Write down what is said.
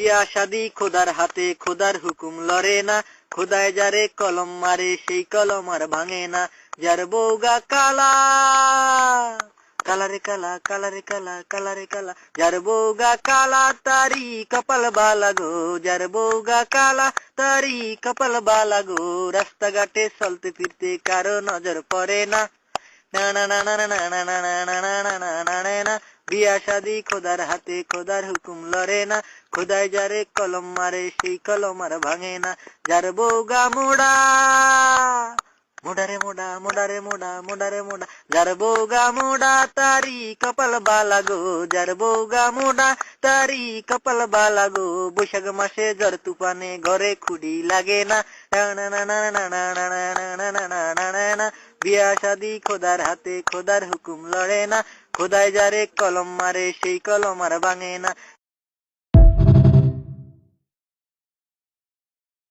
বিয়া শাদি খোদার হাতে, খোদার হুকুম লড়ে না, খোদায় যারে কলম মারে সেই কলম আর ভাঙে না। যার বউগা কালা, কালারে কালা, কালারে কালা, কালারে কালা, যার বউগা কালা তারি কপাল বালা গো, যার বউগা কালা তারি কপাল বালা গো। রাস্তাঘাটে চলতে ফিরতে কারো নজর পড়ে না, না না না না না না না না না না না না না না না না। বিয়া শাদি খোদার হাতে, খোদার হুকুম লড়ে না, খোদায় যারে কলম মারে সেই কলম আর ভাঙে না। যার বউগা মোড়া, মোড়ারে মোড়া, মোড়ারে মোড়া, মোড়ারে মোড়া, যার বউগা মোড়া তারি কপাল বালা গো, যার বউগা মোড়া তারি কপাল বালা গো। বৈশাখ মাসে ঝড় তুফানে ঘরে খুঁড়ি লাগে না, না না না না না না না না না না না না না না। বিয়া শাদি খোদার হাতে, খোদার হুকুম লড়ে না, খোদায় যারে কলম মারে সেই কলম আর ভাঙে না।